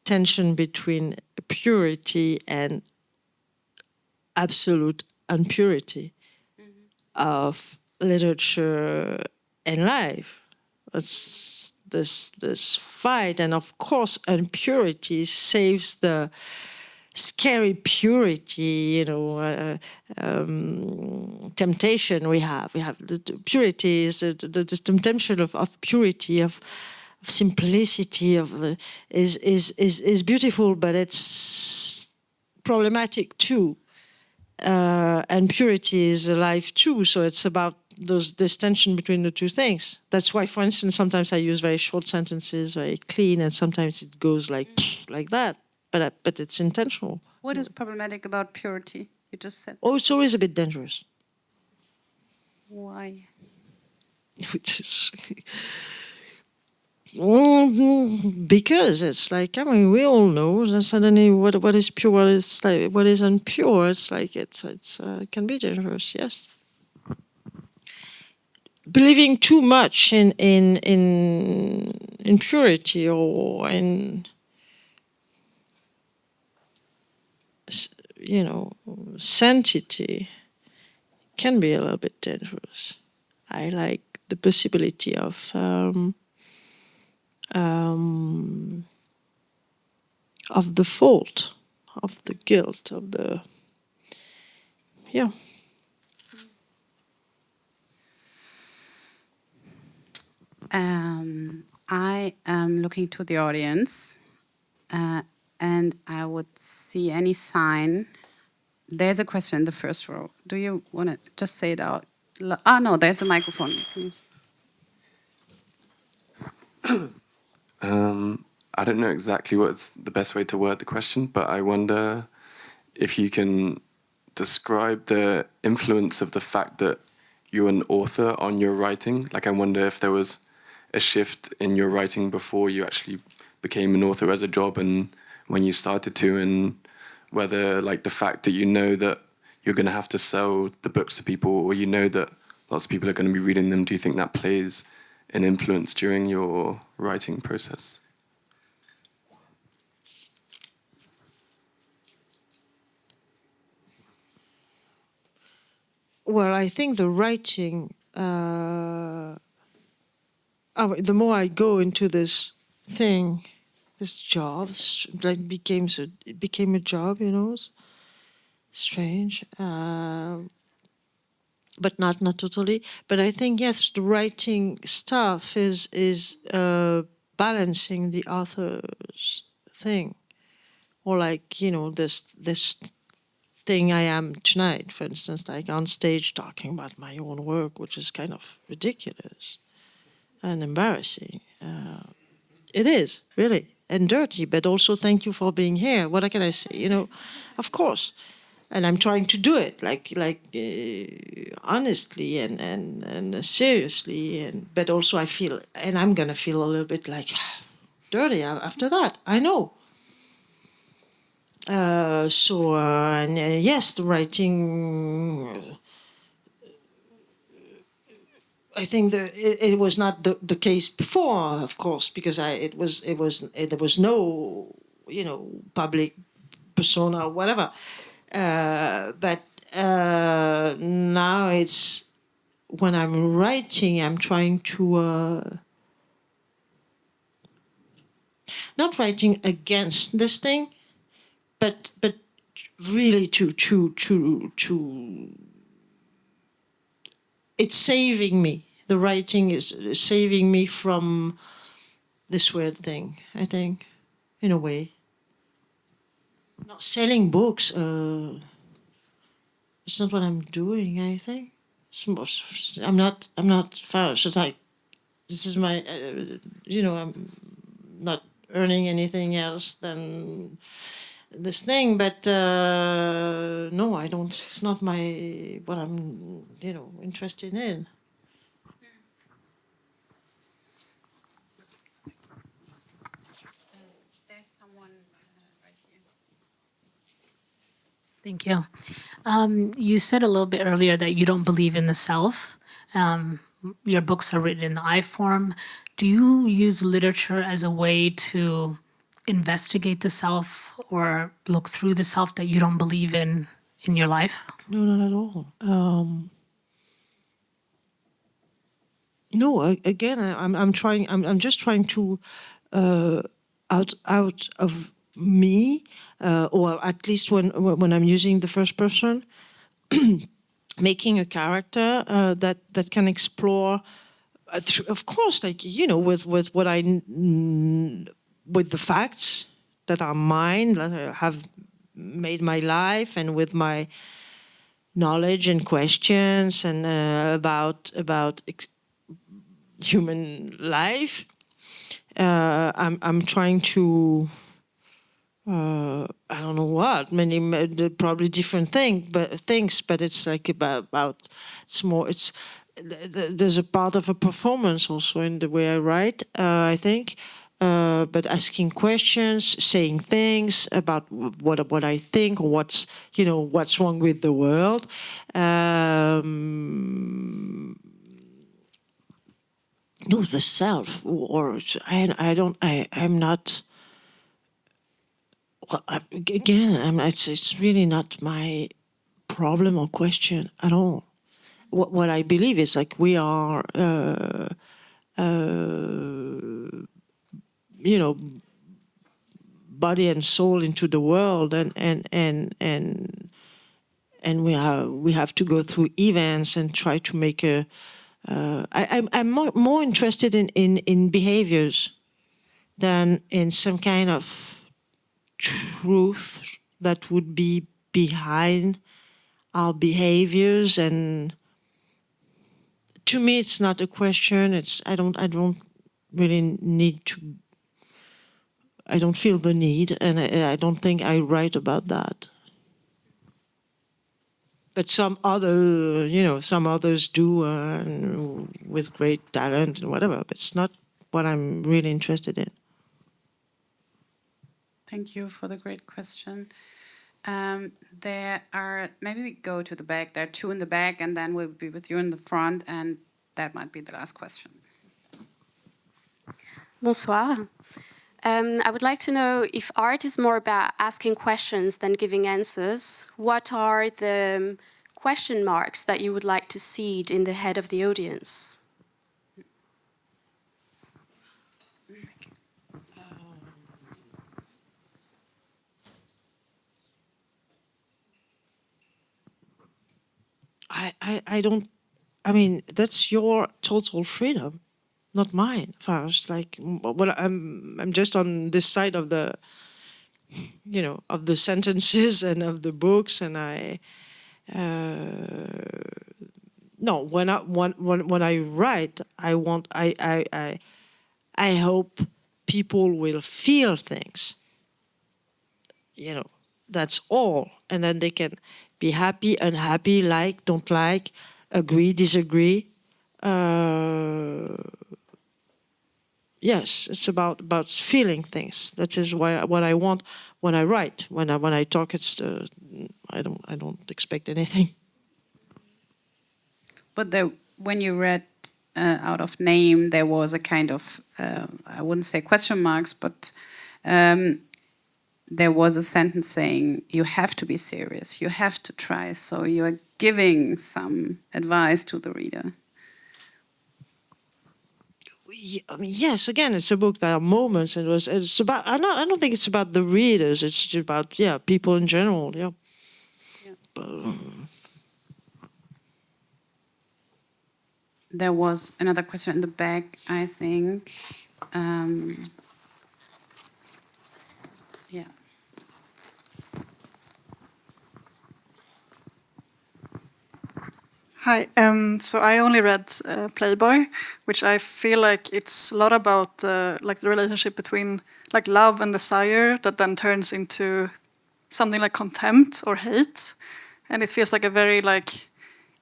tension between purity and absolute impurity of literature and life. It's this fight, and of course, impurity saves the scary purity, temptation we have. We have the purity is the temptation of purity, of simplicity, is beautiful, but it's problematic too. And purity is alive too. So it's about this tension between the two things. That's why, for instance, sometimes I use very short sentences, very clean, and sometimes it goes like that. But it's intentional. What is problematic about purity? You just said. Oh, it's always a bit dangerous. Why? Because it's like, I mean, we all know that suddenly what is pure, what is impure. It's like it can be dangerous. Yes. Believing too much in purity or in sanctity can be a little bit dangerous. I like the possibility of the fault, of the guilt, of the I am looking to the audience, and I would see any sign. There's a question in the first row. Do you want to just say it out? No, there's a microphone. I don't know exactly what's the best way to word the question, but I wonder if you can describe the influence of the fact that you're an author on your writing. Like, I wonder if there was a shift in your writing before you actually became an author as a job, and when you started to, and whether like the fact that you know that you're going to have to sell the books to people, or you know that lots of people are going to be reading them, do you think that plays an influence during your writing process? Well, I think the writing, the more I go into this thing, this job, it became a job, strange, but not totally. But I think, yes, the writing stuff is balancing the author's thing, or like, this thing I am tonight, for instance, like on stage talking about my own work, which is kind of ridiculous and embarrassing. It is, really, and dirty, but also thank you for being here. What can I say? Of course. And I'm trying to do it honestly and seriously, but also I feel, and I'm gonna feel a little bit like dirty after that. I know. Yes, the writing. I think it was not the case before, of course, because there was no public persona or whatever. But now it's, when I'm writing, I'm trying to not writing against this thing, but really to it's saving me. The writing is saving me from this weird thing, I think, in a way. Not selling books. It's not what I'm doing, I think. I'm not so like, this is my, I'm not earning anything else than this thing, but no, I don't. It's not what I'm, interested in. There's someone right here. Thank you. You said a little bit earlier that you don't believe in the self. Your books are written in the I form. Do you use literature as a way to investigate the self or look through the self that you don't believe in your life? No, not at all. No, again, I'm trying. I'm just trying to out of me, or at least when I'm using the first person, making a character that can explore. Of course, like with what with the facts that are mine, that I have made my life, and with my knowledge and questions and about human life. I'm trying to I don't know what probably different things, but it's like about it's more it's there's a part of a performance also in the way I write, I think. But asking questions, saying things about what I think, or what's wrong with the world. No, the self, or I'm not. Well, again, it's really not my problem or question at all. What I believe is like we are, body and soul into the world, and we have to go through events and try to make a. I'm more interested in behaviors than in some kind of truth that would be behind our behaviors. And to me, it's not a question. I don't really need to. I don't feel the need, and I don't think I write about that. But some others do, with great talent and whatever. But it's not what I'm really interested in. Thank you for the great question. There are, maybe we go to the back. There are two in the back, and then we'll be with you in the front, and that might be the last question. Bonsoir. I would like to know if art is more about asking questions than giving answers. What are the question marks that you would like to seed in the head of the audience? I don't. I mean, that's your total freedom, not mine. First, like, well, I'm just on this side of the, of the sentences and of the books, and no. When I write, I hope people will feel things. That's all, and then they can be happy, unhappy, like, don't like, agree, disagree. Yes, it's about feeling things. That is what I want when I write. When I talk, it's I don't expect anything. But when you read out of name, there was a kind of I wouldn't say question marks, but there was a sentence saying, you have to be serious, you have to try. So you are giving some advice to the reader. I mean, yes, again, it's a book that are moments. It's about, I don't think it's about the readers. It's just about, people in general, yeah. There was another question in the back, I think. Yeah. Hi, so I only read Playboy, which I feel like it's a lot about like the relationship between like love and desire that then turns into something like contempt or hate, and it feels like a very like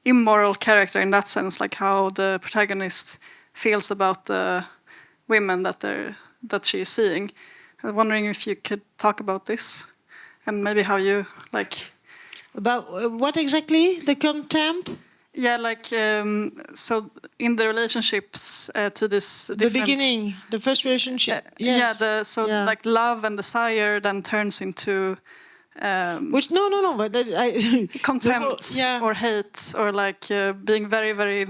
immoral character in that sense, like how the protagonist feels about the women that she is seeing. I'm wondering if you could talk about this, and maybe how you like. About what exactly? The contempt? Yeah, like so in the relationships to this The beginning, the first relationship. Yes. Yeah, like love and desire then turns into which no, but contempt or hate or like being very very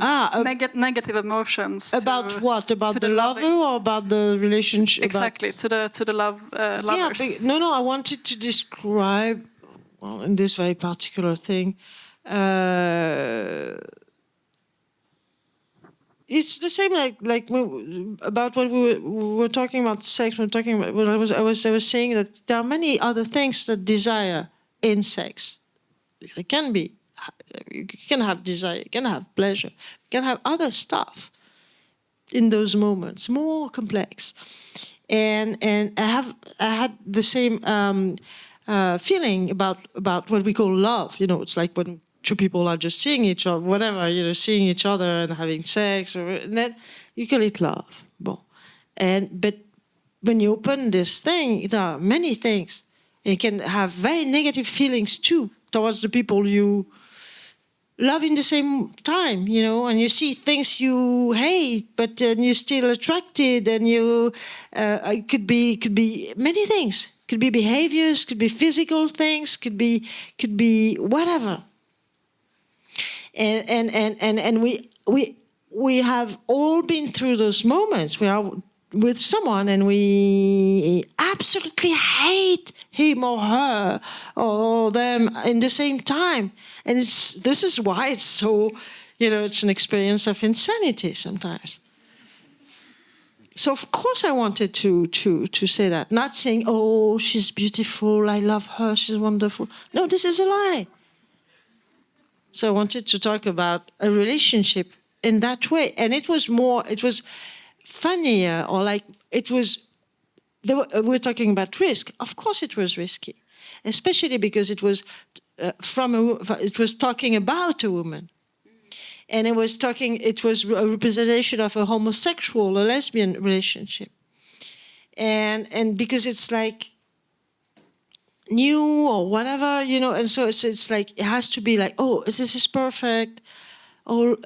negative emotions. About what? About to the lover or about the relationship? Exactly, to the lovers. Yeah, no, I wanted to describe, well, in this very particular thing. It's the same like about what we were talking about sex. We're talking about. Well, I was saying that there are many other things that desire in sex. There can be. You can have desire. You can have pleasure. You can have other stuff in those moments, more complex. And I had the same feeling about what we call love. You know, it's like when two people are just seeing each other, whatever, you know, seeing each other and having sex, and then you call it love. Bon. But when you open this thing, there are many things. You can have very negative feelings too towards the people you love in the same time, you know, and you see things you hate, but then you're still attracted, and you could be many things. Could be behaviors, could be physical things, could be whatever. And we have all been through those moments. We are with someone and we absolutely hate him or her or them in the same time. And this is why it's so, you know, it's an experience of insanity sometimes. So of course I wanted to say that, not saying, oh, she's beautiful, I love her, she's wonderful. No, this is a lie. So I wanted to talk about a relationship in that way. And it was funnier, or like we're talking about risk. Of course it was risky, especially because it was talking about a woman. And it was a representation of a homosexual, a lesbian relationship. And because it's like new or whatever, you know, and so it's like, it has to be like, oh, this is perfect. Oh,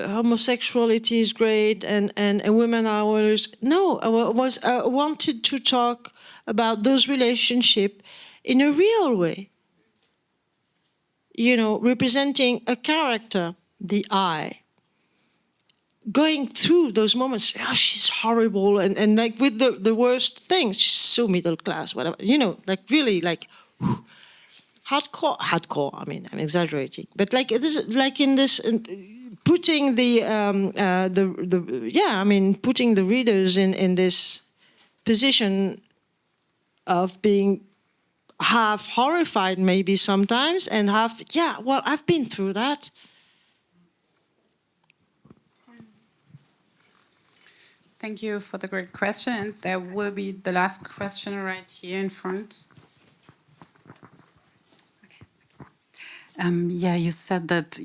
homosexuality is great, and women are always... No, I wanted to talk about those relationships in a real way. You know, representing a character, the I, going through those moments. Oh, she's horrible, and like with the worst things. She's so middle class, whatever. You know, like really like whew, hardcore. I mean, I'm exaggerating, but like it is like in this putting putting the readers in this position of being half horrified, maybe sometimes, and half, yeah, well, I've been through that. Thank you for the great question. And there will be the last question right here in front. Yeah, you said that.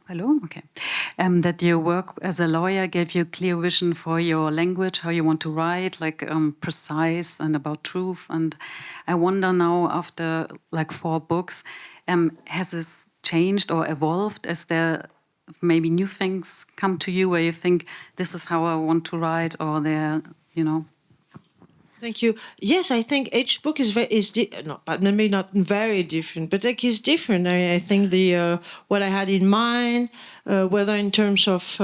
Hello? Okay. That your work as a lawyer gave you a clear vision for your language, how you want to write, like precise and about truth. And I wonder now, after like 4 books, has this changed or evolved? Is there maybe new things come to you where you think, this is how I want to write, or there, you know? Thank you. Yes, I think each book is maybe not very different, but like is different. I think the what I had in mind, whether in terms of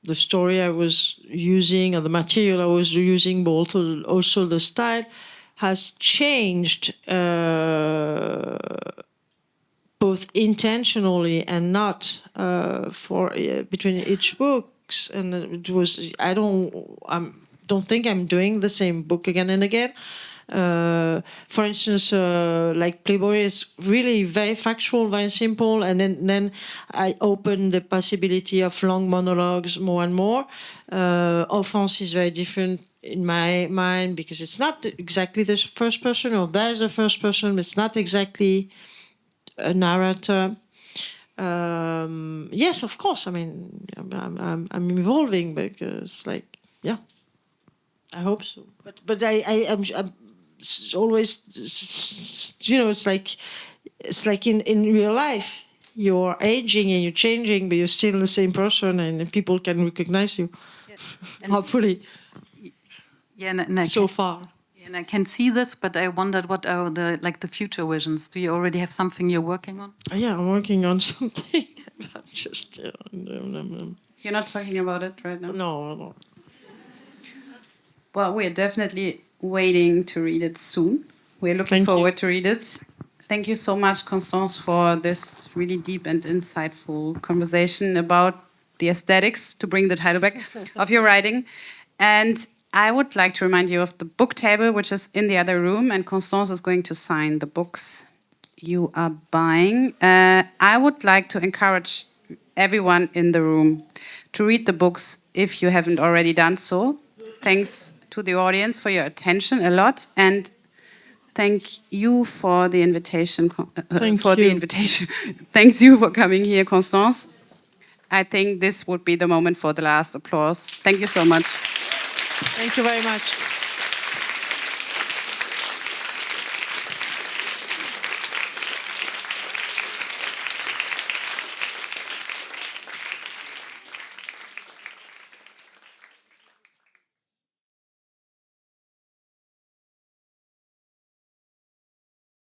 the story I was using or the material I was using, but also the style has changed both intentionally and not between each book. And it was, I don't think I'm doing the same book again and again. For instance, like Playboy is really very factual, very simple, and then I open the possibility of long monologues more and more. Offense is very different in my mind, because it's not exactly the first person, or there's a first person, but it's not exactly a narrator. Yes, of course. I mean, I'm evolving, because, like, yeah, I hope so. But I'm always, you know, it's like in real life, you're aging and you're changing, but you're still the same person, and people can recognize you. Yeah. Hopefully. Yeah, and so far. And I can see this, but I wondered, what are the future visions? Do you already have something you're working on? Yeah, I'm working on something. I'm just. You're not talking about it right now? No. Well, we're definitely waiting to read it soon. We're looking forward to read it. Thank you so much, Constance, for this really deep and insightful conversation about the aesthetics, to bring the title back, of your writing. And I would like to remind you of the book table, which is in the other room, and Constance is going to sign the books you are buying. I would like to encourage everyone in the room to read the books if you haven't already done so. Thanks to the audience for your attention a lot, and thank you for the invitation. Thanks you for coming here, Constance. I think this would be the moment for the last applause. Thank you so much. Thank you very much.